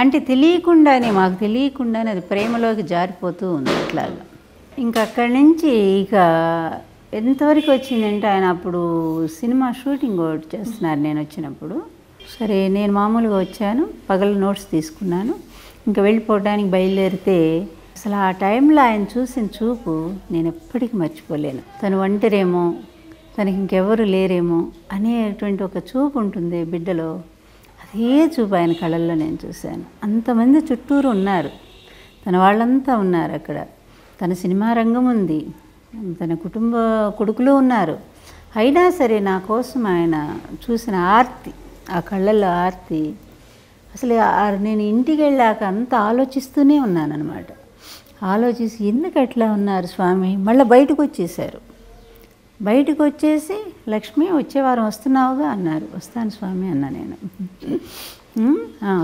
అంటే తెలియకుండానే, మాకు తెలియకుండానే అది ప్రేమలోకి జారిపోతూ ఉంది అట్లాగా. ఇంకా అక్కడి నుంచి ఇక ఎంతవరకు వచ్చిందంటే, ఆయన అప్పుడు సినిమా షూటింగ్ ఒకటి చేస్తున్నారు నేను వచ్చినప్పుడు. సరే నేను మామూలుగా వచ్చాను, పగలు నోట్స్ తీసుకున్నాను, ఇంకా వెళ్ళిపోవడానికి బయలుదేరితే అసలు ఆ టైంలో ఆయన చూసిన చూపు నేను ఎప్పటికీ మర్చిపోలేను. తను ఒంటరేమో, తనకి ఇంకెవరు లేరేమో అనేటువంటి ఒక చూపు ఉంటుంది బిడ్డలో. అదే చూపు ఆయన కళల్లో నేను చూశాను. అంతమంది చుట్టూరు ఉన్నారు, తన వాళ్ళంతా ఉన్నారు అక్కడ. తన సినిమా రంగం ఉంది, తన కుటుంబ కొడుకులు ఉన్నారు. అయినా సరే నా కోసం ఆయన చూసిన ఆర్తి, ఆ కళ్ళల్లో ఆర్తి, అసలు నేను ఇంటికి వెళ్ళాక అంతా ఆలోచిస్తూనే ఉన్నాను అనమాట. ఆలోచిసి ఎందుకు అట్లా ఉన్నారు స్వామి. మళ్ళీ బయటకు వచ్చేసారు. బయటకు వచ్చేసి లక్ష్మి వచ్చే వారం వస్తున్నావుగా అన్నారు. వస్తాను స్వామి అన్నా నేను.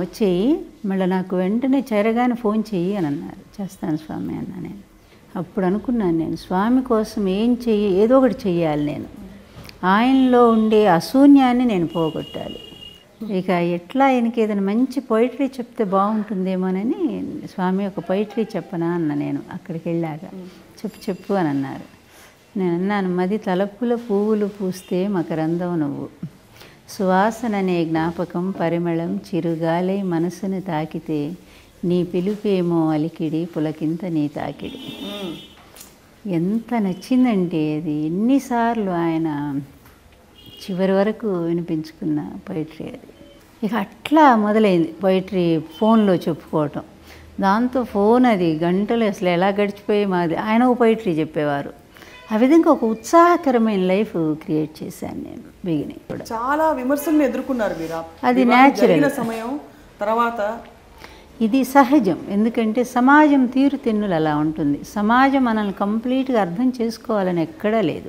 వచ్చేయి, మళ్ళీ నాకు వెంటనే చేరగానే ఫోన్ చెయ్యి అని అన్నారు. చేస్తాను స్వామి అన్నా నేను. అప్పుడు అనుకున్నాను, నేను స్వామి కోసం ఏదో ఒకటి చెయ్యాలి. నేను ఆయనలో ఉండే అశూన్యాన్ని నేను పోగొట్టాలి. ఇక ఎట్లా ఆయనకి ఏదైనా మంచి పొయిటరీ చెప్తే బాగుంటుందేమోనని, స్వామి ఒక పొయిటరీ చెప్పనా అన్న నేను అక్కడికి వెళ్ళాక. చెప్పు అని అన్నారు. నేను అన్నాను, మది తలపుల పువ్వులు పూస్తే మకరందం నువ్వు, సువాసననే జ్ఞాపకం పరిమళం చిరుగాలై మనసుని తాకితే, నీ పిలుపేమో అలికిడి పులకింత నీ తాకిడి. ఎంత నచ్చిందంటే అది. ఎన్నిసార్లు ఆయన చివరి వరకు వినిపించుకున్న పొయిటరీ అది. ఇక అట్లా మొదలైంది పొయిటరీ ఫోన్లో చెప్పుకోవటం. దాంతో ఫోన్ అది గంటలు అసలు ఎలా గడిచిపోయి మాది. ఆయన ఒక పొయిటరీ చెప్పేవారు. ఆ విధంగా ఒక ఉత్సాహకరమైన లైఫ్ క్రియేట్ చేశాను నేను బిగినింగ్ కూడా. చాలా విమర్శలను ఎదుర్కొన్నారు మీరు. అది న్యాచురల్ సమయం తర్వాత ఇది సహజం. ఎందుకంటే సమాజం తీరుతెన్నులు అలా ఉంటుంది. సమాజం మనల్ని కంప్లీట్గా అర్థం చేసుకోవాలని ఎక్కడా లేదు.